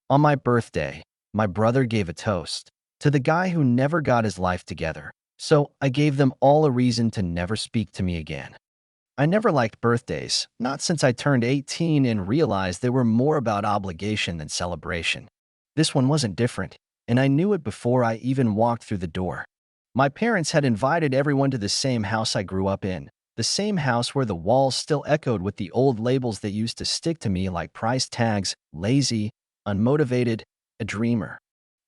On my birthday, my brother gave a toast to the guy who never got his life together, so I gave them all a reason to never speak to me again. I never liked birthdays, not since I turned 18 and realized they were more about obligation than celebration. This one wasn't different, and I knew it before I even walked through the door. My parents had invited everyone to the same house I grew up in, the same house where the walls still echoed with the old labels that used to stick to me like price tags, lazy, unmotivated, a dreamer.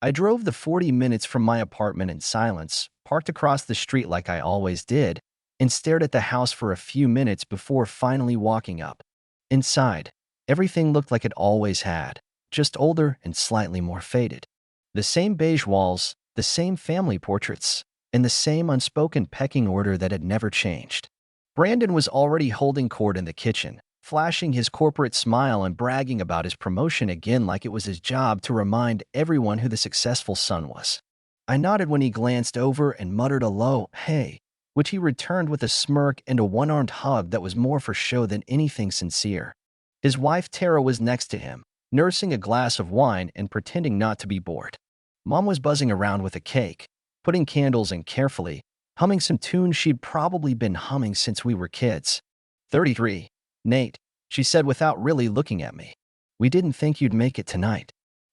I drove the 40 minutes from my apartment in silence, parked across the street like I always did, and stared at the house for a few minutes before finally walking up. Inside, everything looked like it always had, just older and slightly more faded. The same beige walls, the same family portraits, and the same unspoken pecking order that had never changed. Brandon was already holding court in the kitchen, flashing his corporate smile and bragging about his promotion again like it was his job to remind everyone who the successful son was. I nodded when he glanced over and muttered a low, "Hey," which he returned with a smirk and a one-armed hug that was more for show than anything sincere. His wife Tara was next to him, nursing a glass of wine and pretending not to be bored. Mom was buzzing around with a cake, putting candles in carefully, humming some tune she'd probably been humming since we were kids. 33. Nate, she said without really looking at me. We didn't think you'd make it tonight.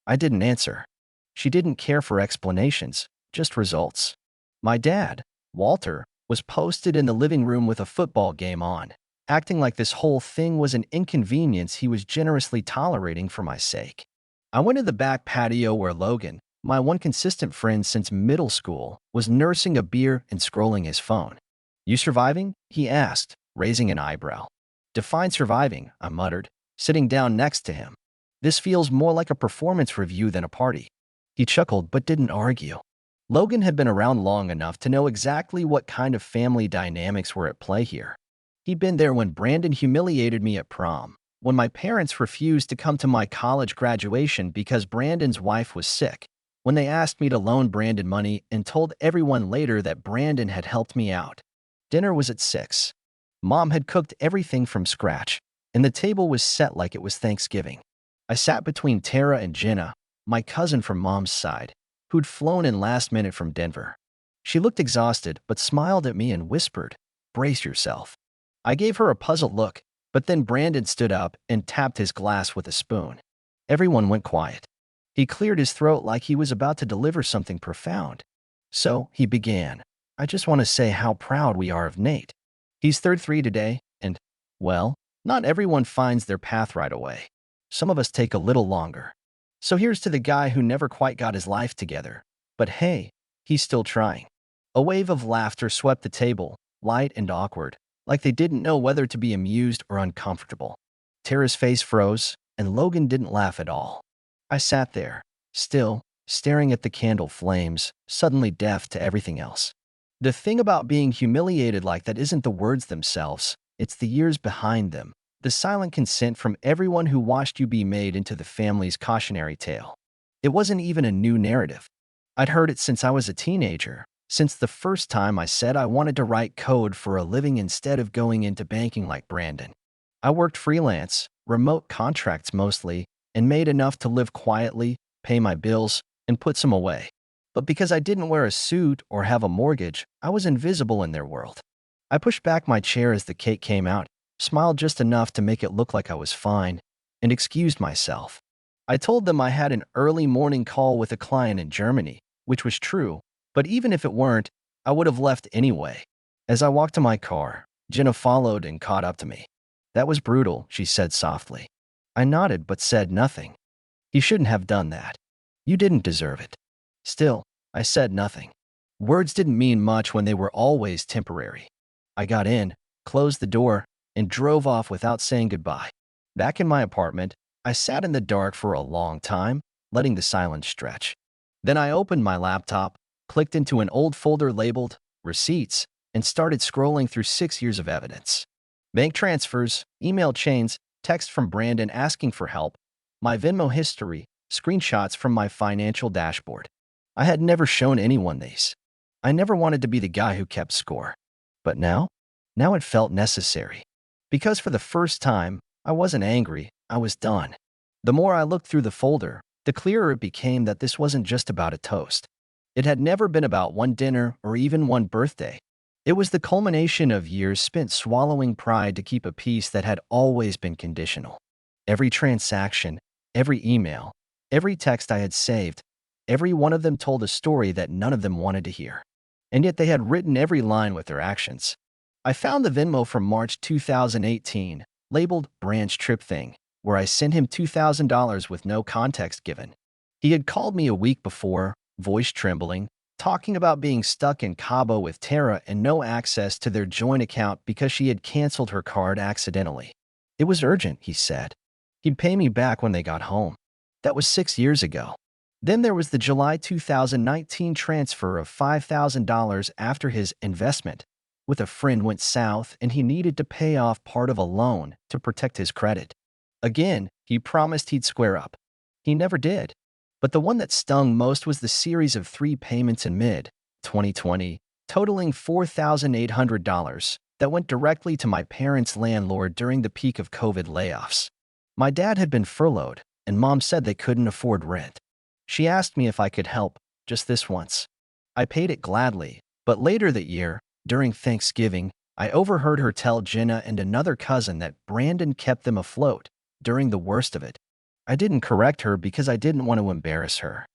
I didn't answer. She didn't care for explanations, just results. My dad, Walter, was posted in the living room with a football game on, acting like this whole thing was an inconvenience he was generously tolerating for my sake. I went to the back patio where Logan, my one consistent friend since middle school, was nursing a beer and scrolling his phone. "You surviving?" he asked, raising an eyebrow. "Define surviving," I muttered, sitting down next to him. "This feels more like a performance review than a party." He chuckled but didn't argue. Logan had been around long enough to know exactly what kind of family dynamics were at play here. He'd been there when Brandon humiliated me at prom, when my parents refused to come to my college graduation because Brandon's wife was sick, when they asked me to loan Brandon money and told everyone later that Brandon had helped me out. Dinner was at 6. Mom had cooked everything from scratch, and the table was set like it was Thanksgiving. I sat between Tara and Jenna, my cousin from Mom's side, who'd flown in last minute from Denver. She looked exhausted but smiled at me and whispered, "Brace yourself." I gave her a puzzled look, but then Brandon stood up and tapped his glass with a spoon. Everyone went quiet. He cleared his throat like he was about to deliver something profound. So he began, "I just want to say how proud we are of Nate. He's 33 today, and, well, not everyone finds their path right away. Some of us take a little longer. So here's to the guy who never quite got his life together. But hey, he's still trying." A wave of laughter swept the table, light and awkward, like they didn't know whether to be amused or uncomfortable. Tara's face froze, and Logan didn't laugh at all. I sat there, still, staring at the candle flames, suddenly deaf to everything else. The thing about being humiliated like that isn't the words themselves, it's the years behind them, the silent consent from everyone who watched you be made into the family's cautionary tale. It wasn't even a new narrative. I'd heard it since I was a teenager, since the first time I said I wanted to write code for a living instead of going into banking like Brandon. I worked freelance, remote contracts mostly, and made enough to live quietly, pay my bills, and put some away. But because I didn't wear a suit or have a mortgage, I was invisible in their world. I pushed back my chair as the cake came out, smiled just enough to make it look like I was fine, and excused myself. I told them I had an early morning call with a client in Germany, which was true, but even if it weren't, I would have left anyway. As I walked to my car, Jenna followed and caught up to me. "That was brutal," she said softly. I nodded but said nothing. "He shouldn't have done that. You didn't deserve it." Still, I said nothing. Words didn't mean much when they were always temporary. I got in, closed the door, and drove off without saying goodbye. Back in my apartment, I sat in the dark for a long time, letting the silence stretch. Then I opened my laptop, clicked into an old folder labeled Receipts, and started scrolling through 6 years of evidence. Bank transfers, email chains, text from Brandon asking for help, my Venmo history, screenshots from my financial dashboard. I had never shown anyone these. I never wanted to be the guy who kept score. But now it felt necessary. Because for the first time, I wasn't angry, I was done. The more I looked through the folder, the clearer it became that this wasn't just about a toast. It had never been about one dinner or even one birthday. It was the culmination of years spent swallowing pride to keep a peace that had always been conditional. Every transaction, every email, every text I had saved, every one of them told a story that none of them wanted to hear. And yet they had written every line with their actions. I found the Venmo from March 2018, labeled Branch Trip Thing, where I sent him $2,000 with no context given. He had called me a week before, voice trembling, talking about being stuck in Cabo with Tara and no access to their joint account because she had canceled her card accidentally. It was urgent, he said. He'd pay me back when they got home. That was 6 years ago. Then there was the July 2019 transfer of $5,000 after his investment with a friend went south and he needed to pay off part of a loan to protect his credit. Again, he promised he'd square up. He never did. But the one that stung most was the series of 3 payments in mid-2020, totaling $4,800 that went directly to my parents' landlord during the peak of COVID layoffs. My dad had been furloughed, and Mom said they couldn't afford rent. She asked me if I could help, just this once. I paid it gladly, but later that year, during Thanksgiving, I overheard her tell Jenna and another cousin that Brandon kept them afloat during the worst of it. I didn't correct her because I didn't want to embarrass her.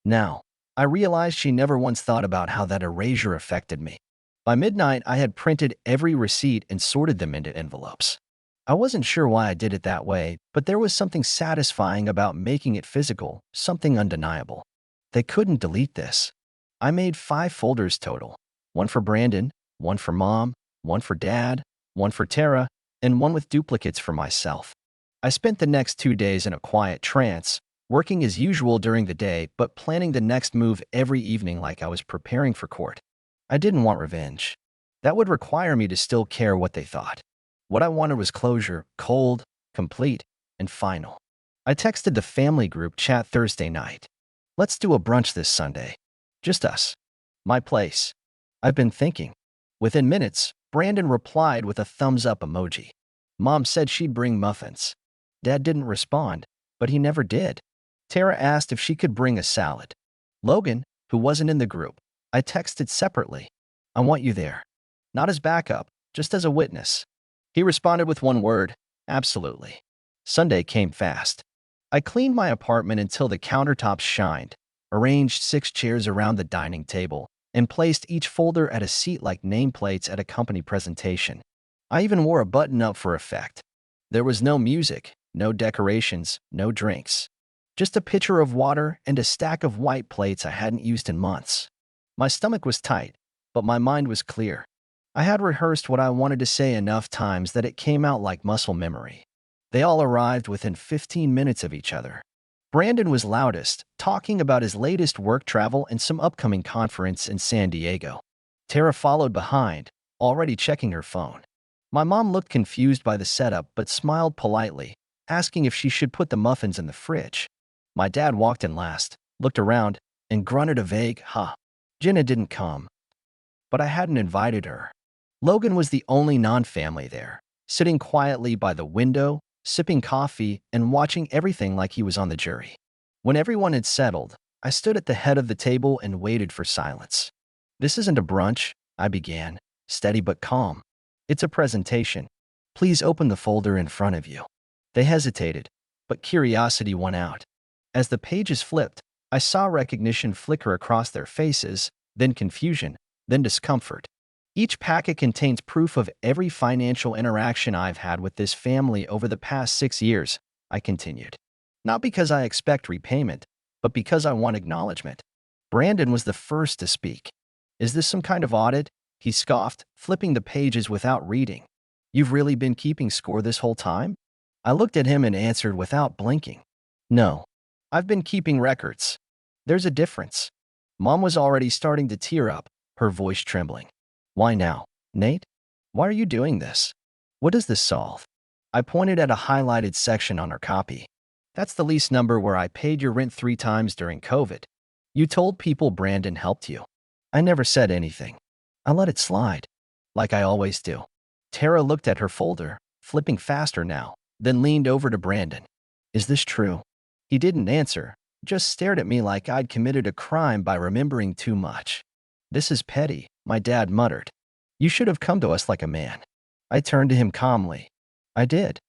Now, I realized she never once thought about how that erasure affected me. By midnight, I had printed every receipt and sorted them into envelopes. I wasn't sure why I did it that way, but there was something satisfying about making it physical, something undeniable. They couldn't delete this. I made 5 folders total. One for Brandon, one for Mom, one for Dad, one for Tara, and one with duplicates for myself. I spent the next 2 days in a quiet trance, working as usual during the day but planning the next move every evening like I was preparing for court. I didn't want revenge. That would require me to still care what they thought. What I wanted was closure, cold, complete, and final. I texted the family group chat Thursday night. Let's do a brunch this Sunday. Just us. My place. I've been thinking. Within minutes, Brandon replied with a thumbs up emoji. Mom said she'd bring muffins. Dad didn't respond, but he never did. Tara asked if she could bring a salad. Logan, who wasn't in the group, I texted separately. I want you there. Not as backup, just as a witness. He responded with one word, absolutely. Sunday came fast. I cleaned my apartment until the countertops shined, arranged 6 chairs around the dining table, and placed each folder at a seat like nameplates at a company presentation. I even wore a button up for effect. There was no music, no decorations, no drinks. Just a pitcher of water and a stack of white plates I hadn't used in months. My stomach was tight, but my mind was clear. I had rehearsed what I wanted to say enough times that it came out like muscle memory. They all arrived within 15 minutes of each other. Brandon was loudest, talking about his latest work travel and some upcoming conference in San Diego. Tara followed behind, already checking her phone. My mom looked confused by the setup but smiled politely, asking if she should put the muffins in the fridge. My dad walked in last, looked around, and grunted a vague, "Huh." Jenna didn't come, but I hadn't invited her. Logan was the only non-family there, sitting quietly by the window, sipping coffee, and watching everything like he was on the jury. When everyone had settled, I stood at the head of the table and waited for silence. "This isn't a brunch," I began, steady but calm. "It's a presentation. Please open the folder in front of you." They hesitated, but curiosity won out. As the pages flipped, I saw recognition flicker across their faces, then confusion, then discomfort. Each packet contains proof of every financial interaction I've had with this family over the past 6 years, I continued. Not because I expect repayment, but because I want acknowledgement. Brandon was the first to speak. "Is this some kind of audit?" he scoffed, flipping the pages without reading. "You've really been keeping score this whole time?" I looked at him and answered without blinking. "No, I've been keeping records. There's a difference." Mom was already starting to tear up, her voice trembling. "Why now, Nate? Why are you doing this? What does this solve?" I pointed at a highlighted section on our copy. "That's the lease number where I paid your rent 3 times during COVID. You told people Brandon helped you." I never said anything. I let it slide, like I always do. Tara looked at her folder, flipping faster now, then leaned over to Brandon. "Is this true?" He didn't answer, just stared at me like I'd committed a crime by remembering too much. "This is petty," my dad muttered. "You should have come to us like a man." I turned to him calmly. "I did."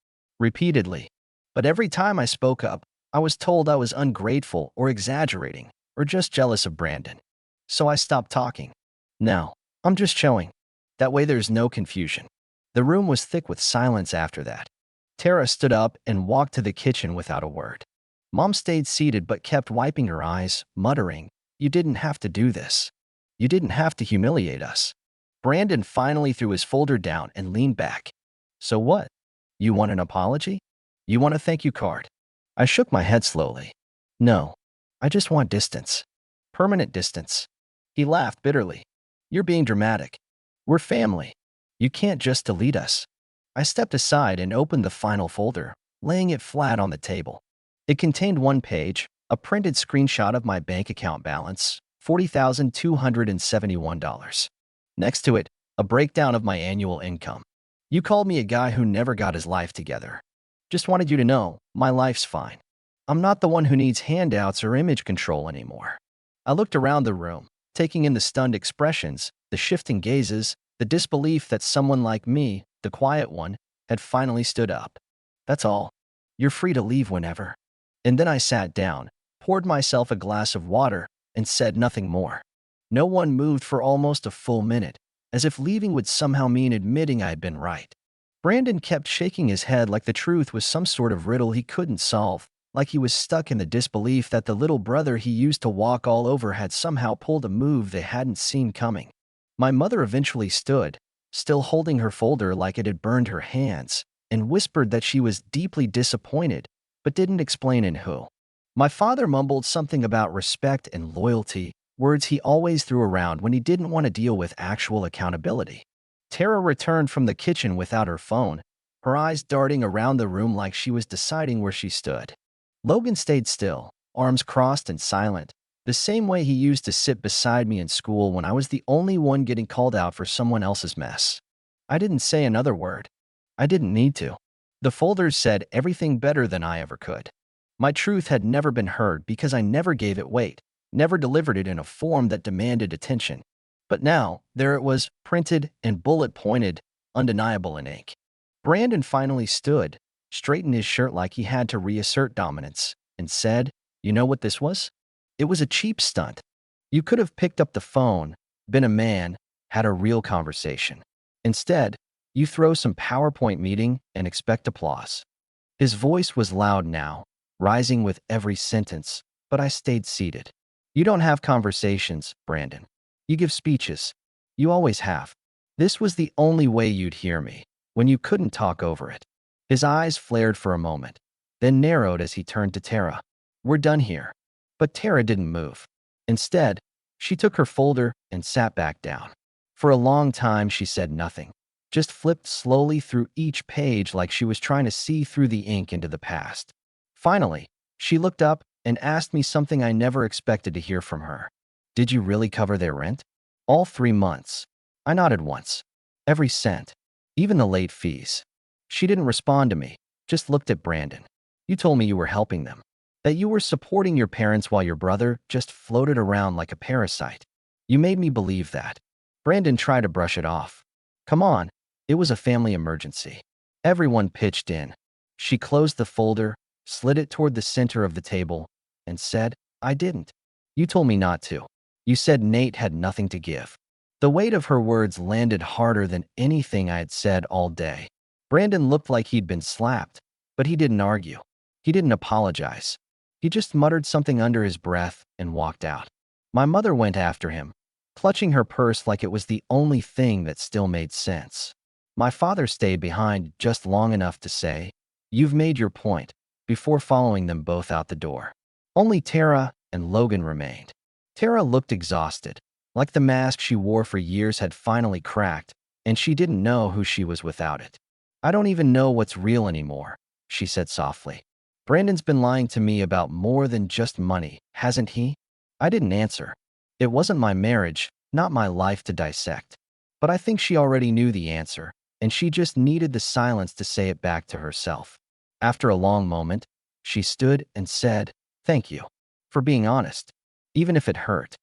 Repeatedly. But every time I spoke up, I was told I was ungrateful or exaggerating or just jealous of Brandon. So I stopped talking. "No, I'm just showing." That way there's no confusion. The room was thick with silence after that. Tara stood up and walked to the kitchen without a word. Mom stayed seated but kept wiping her eyes, muttering, "You didn't have to do this. You didn't have to humiliate us." Brandon finally threw his folder down and leaned back. "So what? You want an apology? You want a thank you card?" I shook my head slowly. "No, I just want distance. Permanent distance." He laughed bitterly. "You're being dramatic. We're family. You can't just delete us." I stepped aside and opened the final folder, laying it flat on the table. It contained one page, a printed screenshot of my bank account balance, $40,271. Next to it, a breakdown of my annual income. "You called me a guy who never got his life together. Just wanted you to know, my life's fine. I'm not the one who needs handouts or image control anymore." I looked around the room, taking in the stunned expressions, the shifting gazes, the disbelief that someone like me, the quiet one, had finally stood up. "That's all. You're free to leave whenever." And then I sat down, poured myself a glass of water, and said nothing more. No one moved for almost a full minute, as if leaving would somehow mean admitting I had been right. Brandon kept shaking his head like the truth was some sort of riddle he couldn't solve, like he was stuck in the disbelief that the little brother he used to walk all over had somehow pulled a move they hadn't seen coming. My mother eventually stood, still holding her folder like it had burned her hands, and whispered that she was deeply disappointed, but didn't explain in who. My father mumbled something about respect and loyalty, words he always threw around when he didn't want to deal with actual accountability. Tara returned from the kitchen without her phone, her eyes darting around the room like she was deciding where she stood. Logan stayed still, arms crossed and silent, the same way he used to sit beside me in school when I was the only one getting called out for someone else's mess. I didn't say another word. I didn't need to. The folders said everything better than I ever could. My truth had never been heard because I never gave it weight, never delivered it in a form that demanded attention. But now, there it was, printed and bullet-pointed, undeniable in ink. Brandon finally stood, straightened his shirt like he had to reassert dominance, and said, "You know what this was? It was a cheap stunt. You could have picked up the phone, been a man, had a real conversation. Instead, you throw some PowerPoint meeting and expect applause." His voice was loud now, rising with every sentence, but I stayed seated. "You don't have conversations, Brandon. You give speeches. You always have. This was the only way you'd hear me, when you couldn't talk over it." His eyes flared for a moment, then narrowed as he turned to Tara. "We're done here." But Tara didn't move. Instead, she took her folder and sat back down. For a long time, she said nothing, just flipped slowly through each page like she was trying to see through the ink into the past. Finally, she looked up and asked me something I never expected to hear from her. "Did you really cover their rent?" "All 3 months." I nodded once. "Every cent. Even the late fees." She didn't respond to me, just looked at Brandon. "You told me you were helping them. That you were supporting your parents while your brother just floated around like a parasite. You made me believe that." Brandon tried to brush it off. "Come on, it was a family emergency. Everyone pitched in." She closed the folder, slid it toward the center of the table, and said, "I didn't. You told me not to. You said Nate had nothing to give." The weight of her words landed harder than anything I had said all day. Brandon looked like he'd been slapped, but he didn't argue. He didn't apologize. He just muttered something under his breath and walked out. My mother went after him, clutching her purse like it was the only thing that still made sense. My father stayed behind just long enough to say, "You've made your point," before following them both out the door. Only Tara and Logan remained. Tara looked exhausted, like the mask she wore for years had finally cracked, and she didn't know who she was without it. "I don't even know what's real anymore," she said softly. "Brandon's been lying to me about more than just money, hasn't he?" I didn't answer. It wasn't my marriage, not my life to dissect. But I think she already knew the answer, and she just needed the silence to say it back to herself. After a long moment, she stood and said, "Thank you for being honest, even if it hurt.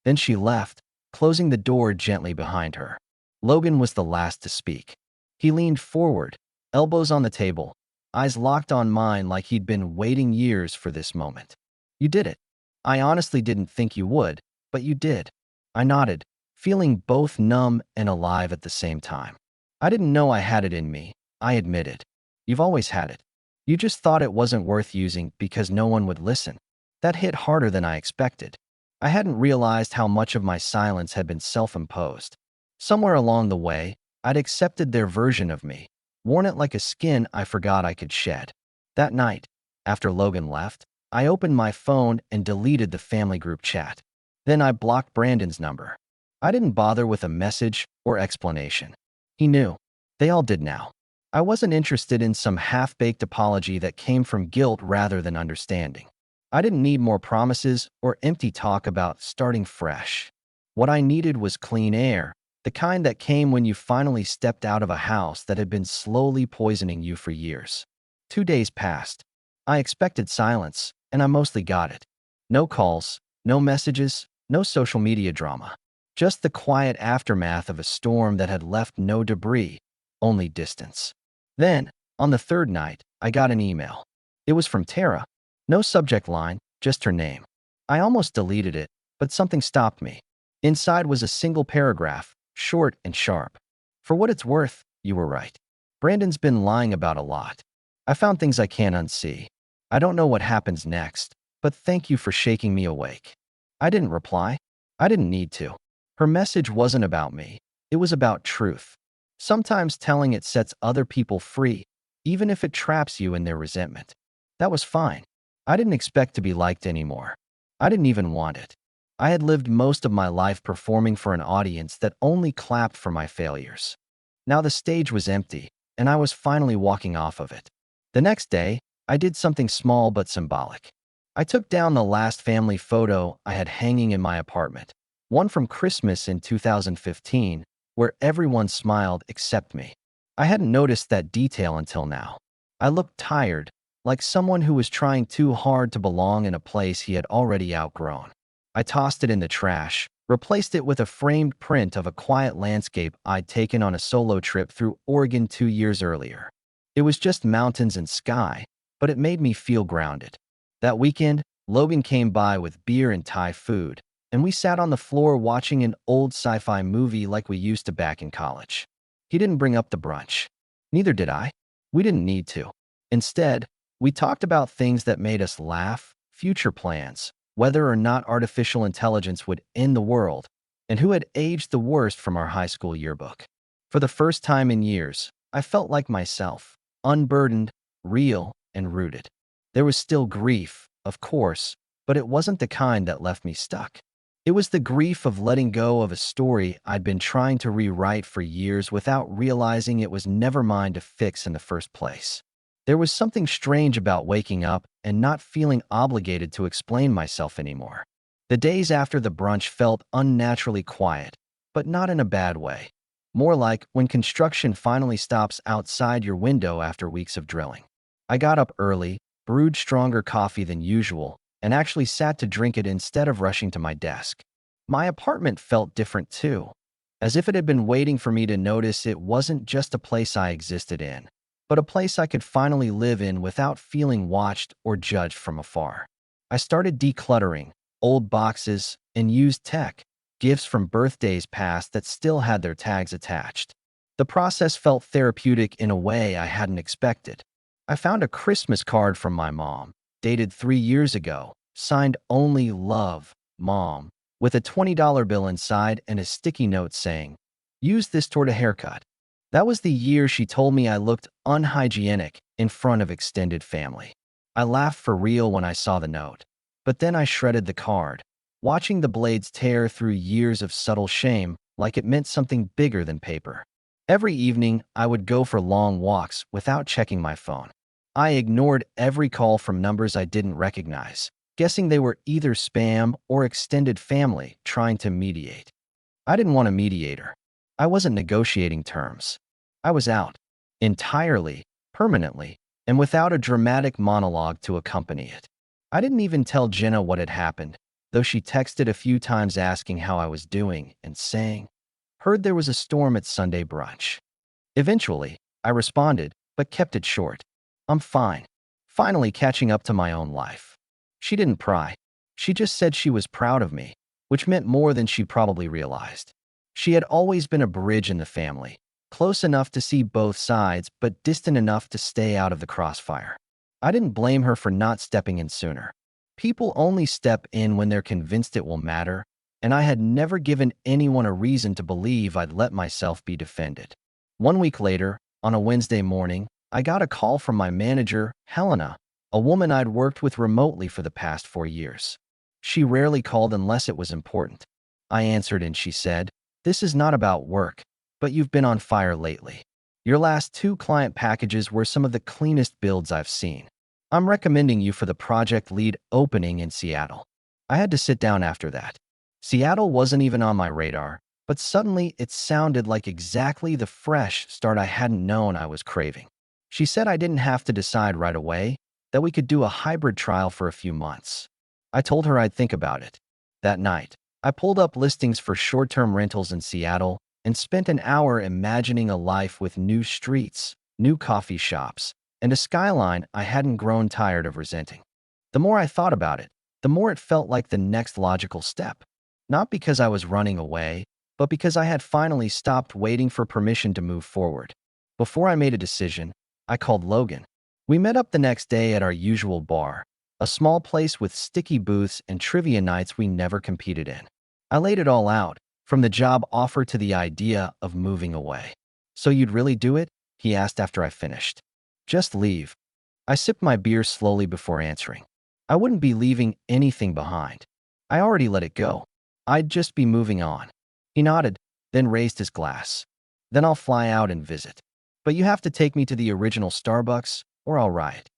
Then she left, closing the door gently behind her. Logan was the last to speak. He leaned forward, elbows on the table, eyes locked on mine like he'd been waiting years for this moment. You did it. I honestly didn't think you would, but you did. I nodded, feeling both numb and alive at the same time. I didn't know I had it in me, I admitted. You've always had it. You just thought it wasn't worth using because no one would listen. That hit harder than I expected. I hadn't realized how much of my silence had been self-imposed. Somewhere along the way, I'd accepted their version of me, worn it like a skin I forgot I could shed. That night, after Logan left, I opened my phone and deleted the family group chat. Then I blocked Brandon's number. I didn't bother with a message or explanation. He knew. They all did now. I wasn't interested in some half-baked apology that came from guilt rather than understanding. I didn't need more promises or empty talk about starting fresh. What I needed was clean air, the kind that came when you finally stepped out of a house that had been slowly poisoning you for years. 2 days passed. I expected silence, and I mostly got it. No calls, no messages, no social media drama. Just the quiet aftermath of a storm that had left no debris, only distance. Then, on the third night, I got an email. It was from Tara. No subject line, just her name. I almost deleted it, but something stopped me. Inside was a single paragraph, short and sharp. For what it's worth, you were right. Brandon's been lying about a lot. I found things I can't unsee. I don't know what happens next, but thank you for shaking me awake. I didn't reply. I didn't need to. Her message wasn't about me. It was about truth. Sometimes telling it sets other people free, even if it traps you in their resentment. That was fine. I didn't expect to be liked anymore. I didn't even want it. I had lived most of my life performing for an audience that only clapped for my failures. Now the stage was empty, and I was finally walking off of it. The next day, I did something small but symbolic. I took down the last family photo I had hanging in my apartment, one from Christmas in 2015, where everyone smiled except me. I hadn't noticed that detail until now. I looked tired, like someone who was trying too hard to belong in a place he had already outgrown. I tossed it in the trash, replaced it with a framed print of a quiet landscape I'd taken on a solo trip through Oregon 2 years earlier. It was just mountains and sky, but it made me feel grounded. That weekend, Logan came by with beer and Thai food, and we sat on the floor watching an old sci-fi movie like we used to back in college. He didn't bring up the brunch. Neither did I. We didn't need to. Instead, we talked about things that made us laugh, future plans, whether or not artificial intelligence would end the world, and who had aged the worst from our high school yearbook. For the first time in years, I felt like myself, unburdened, real, and rooted. There was still grief, of course, but it wasn't the kind that left me stuck. It was the grief of letting go of a story I'd been trying to rewrite for years without realizing it was never mine to fix in the first place. There was something strange about waking up and not feeling obligated to explain myself anymore. The days after the brunch felt unnaturally quiet, but not in a bad way. More like when construction finally stops outside your window after weeks of drilling. I got up early, brewed stronger coffee than usual, and actually sat to drink it instead of rushing to my desk. My apartment felt different too, as if it had been waiting for me to notice it wasn't just a place I existed in, but a place I could finally live in without feeling watched or judged from afar. I started decluttering old boxes and used tech, gifts from birthdays past that still had their tags attached. The process felt therapeutic in a way I hadn't expected. I found a Christmas card from my mom, dated 3 years ago, signed only Love, Mom, with a $20 bill inside and a sticky note saying, "Use this toward a haircut." That was the year she told me I looked unhygienic in front of extended family. I laughed for real when I saw the note, but then I shredded the card, watching the blades tear through years of subtle shame like it meant something bigger than paper. Every evening, I would go for long walks without checking my phone. I ignored every call from numbers I didn't recognize, guessing they were either spam or extended family trying to mediate. I didn't want a mediator. I wasn't negotiating terms. I was out, entirely, permanently, and without a dramatic monologue to accompany it. I didn't even tell Jenna what had happened, though she texted a few times asking how I was doing and saying, "Heard there was a storm at Sunday brunch." Eventually, I responded, but kept it short. "I'm fine." Finally catching up to my own life. She didn't pry. She just said she was proud of me, which meant more than she probably realized. She had always been a bridge in the family, close enough to see both sides, but distant enough to stay out of the crossfire. I didn't blame her for not stepping in sooner. People only step in when they're convinced it will matter, and I had never given anyone a reason to believe I'd let myself be defended. 1 week later, on a Wednesday morning, I got a call from my manager, Helena, a woman I'd worked with remotely for the past 4 years. She rarely called unless it was important. I answered and she said, "This is not about work, but you've been on fire lately. Your last two client packages were some of the cleanest builds I've seen. I'm recommending you for the project lead opening in Seattle." I had to sit down after that. Seattle wasn't even on my radar, but suddenly it sounded like exactly the fresh start I hadn't known I was craving. She said I didn't have to decide right away, that we could do a hybrid trial for a few months. I told her I'd think about it. That night, I pulled up listings for short-term rentals in Seattle and spent an hour imagining a life with new streets, new coffee shops, and a skyline I hadn't grown tired of resenting. The more I thought about it, the more it felt like the next logical step. Not because I was running away, but because I had finally stopped waiting for permission to move forward. Before I made a decision, I called Logan. We met up the next day at our usual bar, a small place with sticky booths and trivia nights we never competed in. I laid it all out, from the job offer to the idea of moving away. "So you'd really do it?" he asked after I finished. "Just leave." I sipped my beer slowly before answering. I wouldn't be leaving anything behind. I already let it go. I'd just be moving on. He nodded, then raised his glass. "Then I'll fly out and visit. But you have to take me to the original Starbucks, or I'll riot."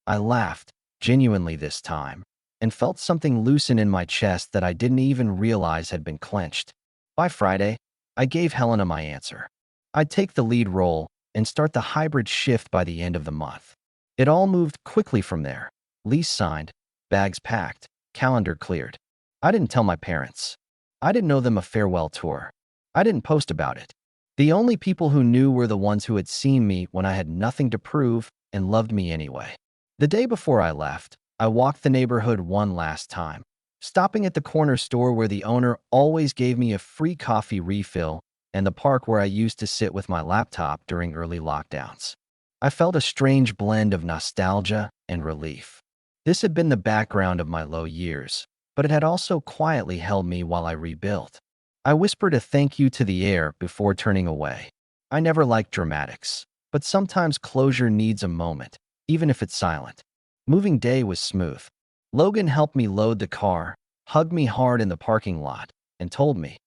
I laughed, genuinely this time, and felt something loosen in my chest that I didn't even realize had been clenched. By Friday, I gave Helena my answer. I'd take the lead role and start the hybrid shift by the end of the month. It all moved quickly from there. Lease signed, bags packed, calendar cleared. I didn't tell my parents. I didn't know them a farewell tour. I didn't post about it. The only people who knew were the ones who had seen me when I had nothing to prove and loved me anyway. The day before I left, I walked the neighborhood one last time, stopping at the corner store where the owner always gave me a free coffee refill and the park where I used to sit with my laptop during early lockdowns. I felt a strange blend of nostalgia and relief. This had been the background of my low years, but it had also quietly held me while I rebuilt. I whispered a thank you to the air before turning away. I never liked dramatics, but sometimes closure needs a moment, even if it's silent. Moving day was smooth. Logan helped me load the car, hugged me hard in the parking lot, and told me,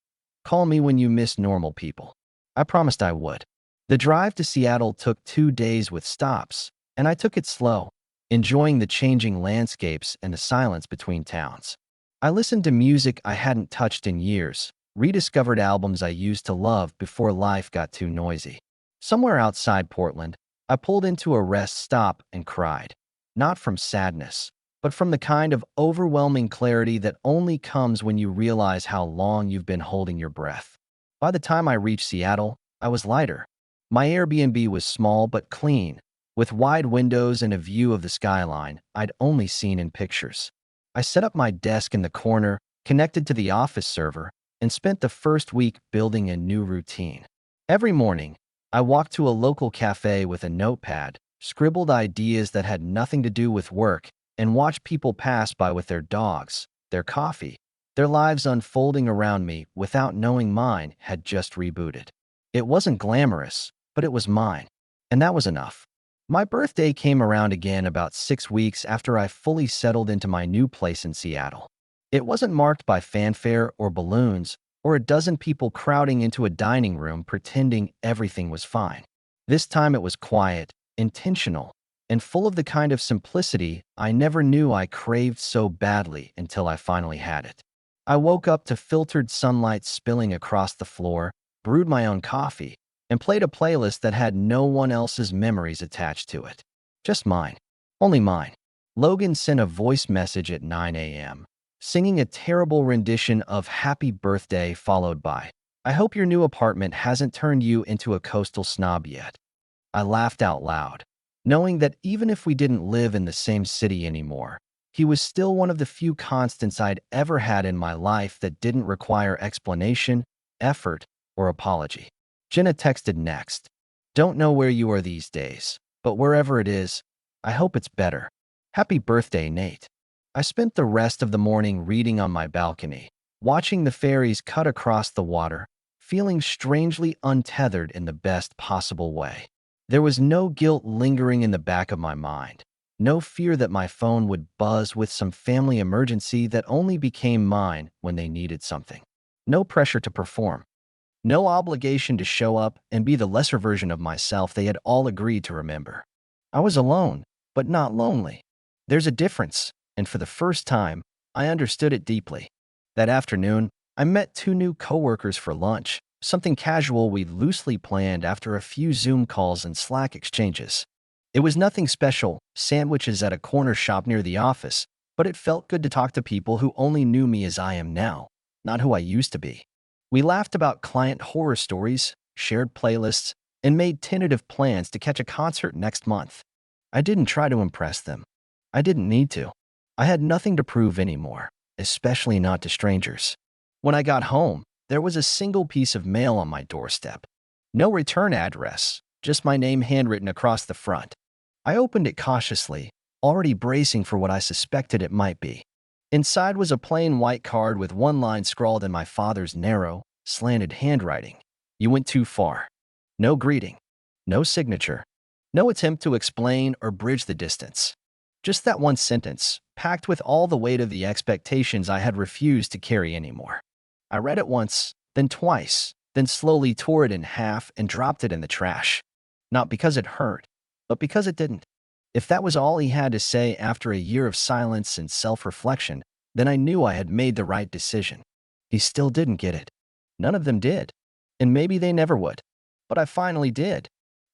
"Call me when you miss normal people." I promised I would. The drive to Seattle took 2 days with stops, and I took it slow, enjoying the changing landscapes and the silence between towns. I listened to music I hadn't touched in years, rediscovered albums I used to love before life got too noisy. Somewhere outside Portland, I pulled into a rest stop and cried. Not from sadness, but from the kind of overwhelming clarity that only comes when you realize how long you've been holding your breath. By the time I reached Seattle, I was lighter. My Airbnb was small but clean, with wide windows and a view of the skyline I'd only seen in pictures. I set up my desk in the corner, connected to the office server, and spent the first week building a new routine. Every morning, I walked to a local cafe with a notepad, scribbled ideas that had nothing to do with work, and watched people pass by with their dogs, their coffee, their lives unfolding around me without knowing mine had just rebooted. It wasn't glamorous, but it was mine, and that was enough. My birthday came around again about 6 weeks after I fully settled into my new place in Seattle. It wasn't marked by fanfare or balloons or a dozen people crowding into a dining room pretending everything was fine. This time it was quiet, intentional, and full of the kind of simplicity I never knew I craved so badly until I finally had it. I woke up to filtered sunlight spilling across the floor, brewed my own coffee, and played a playlist that had no one else's memories attached to it. Just mine. Only mine. Logan sent a voice message at 9 a.m., singing a terrible rendition of Happy Birthday followed by, I hope your new apartment hasn't turned you into a coastal snob yet. I laughed out loud, knowing that even if we didn't live in the same city anymore, he was still one of the few constants I'd ever had in my life that didn't require explanation, effort, or apology. Jenna texted next. Don't know where you are these days, but wherever it is, I hope it's better. Happy birthday, Nate. I spent the rest of the morning reading on my balcony, watching the ferries cut across the water, feeling strangely untethered in the best possible way. There was no guilt lingering in the back of my mind, no fear that my phone would buzz with some family emergency that only became mine when they needed something. No pressure to perform. No obligation to show up and be the lesser version of myself they had all agreed to remember. I was alone, but not lonely. There's a difference, and for the first time, I understood it deeply. That afternoon, I met two new coworkers for lunch, something casual we'd loosely planned after a few Zoom calls and Slack exchanges. It was nothing special, sandwiches at a corner shop near the office, but it felt good to talk to people who only knew me as I am now, not who I used to be. We laughed about client horror stories, shared playlists, and made tentative plans to catch a concert next month. I didn't try to impress them. I didn't need to. I had nothing to prove anymore, especially not to strangers. When I got home, there was a single piece of mail on my doorstep. No return address, just my name handwritten across the front. I opened it cautiously, already bracing for what I suspected it might be. Inside was a plain white card with one line scrawled in my father's narrow, slanted handwriting. You went too far. No greeting. No signature. No attempt to explain or bridge the distance. Just that one sentence, packed with all the weight of the expectations I had refused to carry anymore. I read it once, then twice, then slowly tore it in half and dropped it in the trash. Not because it hurt, but because it didn't. If that was all he had to say after a year of silence and self-reflection, then I knew I had made the right decision. He still didn't get it. None of them did. And maybe they never would. But I finally did.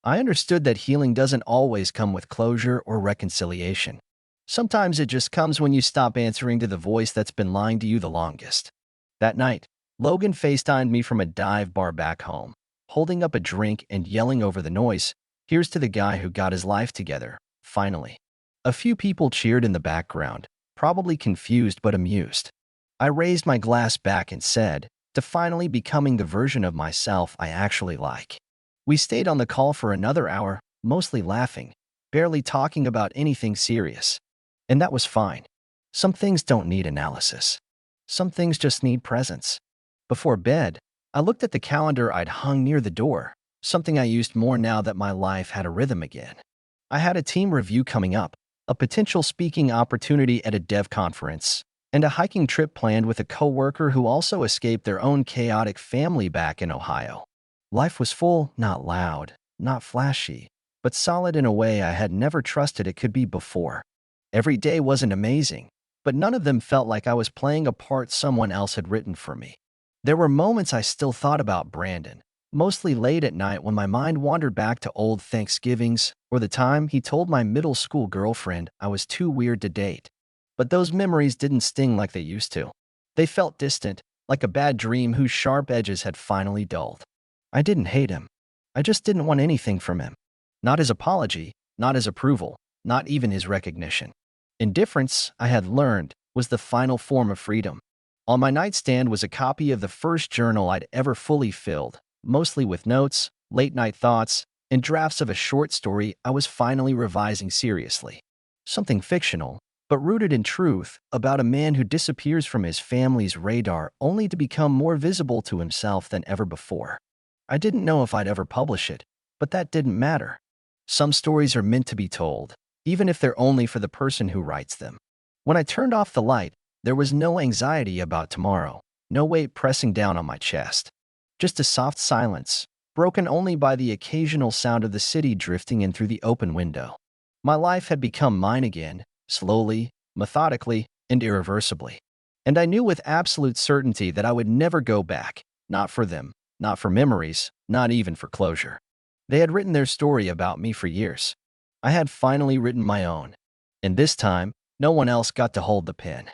I understood that healing doesn't always come with closure or reconciliation. Sometimes it just comes when you stop answering to the voice that's been lying to you the longest. That night, Logan FaceTimed me from a dive bar back home, holding up a drink and yelling over the noise, "Here's to the guy who got his life together, finally." A few people cheered in the background, probably confused but amused. I raised my glass back and said, to finally becoming the version of myself I actually like. We stayed on the call for another hour, mostly laughing, barely talking about anything serious. And that was fine. Some things don't need analysis. Some things just need presence. Before bed, I looked at the calendar I'd hung near the door, something I used more now that my life had a rhythm again. I had a team review coming up, a potential speaking opportunity at a dev conference, and a hiking trip planned with a coworker who also escaped their own chaotic family back in Ohio. Life was full, not loud, not flashy, but solid in a way I had never trusted it could be before. Every day wasn't amazing, but none of them felt like I was playing a part someone else had written for me. There were moments I still thought about Brandon, mostly late at night when my mind wandered back to old Thanksgivings or the time he told my middle school girlfriend I was too weird to date. But those memories didn't sting like they used to. They felt distant, like a bad dream whose sharp edges had finally dulled. I didn't hate him. I just didn't want anything from him. Not his apology, not his approval, not even his recognition. Indifference, I had learned, was the final form of freedom. On my nightstand was a copy of the first journal I'd ever fully filled, mostly with notes, late-night thoughts, and drafts of a short story I was finally revising seriously. Something fictional, but rooted in truth, about a man who disappears from his family's radar only to become more visible to himself than ever before. I didn't know if I'd ever publish it, but that didn't matter. Some stories are meant to be told, even if they're only for the person who writes them. When I turned off the light, there was no anxiety about tomorrow, no weight pressing down on my chest. Just a soft silence, broken only by the occasional sound of the city drifting in through the open window. My life had become mine again, slowly, methodically, and irreversibly. And I knew with absolute certainty that I would never go back, not for them, not for memories, not even for closure. They had written their story about me for years. I had finally written my own. And this time, no one else got to hold the pin.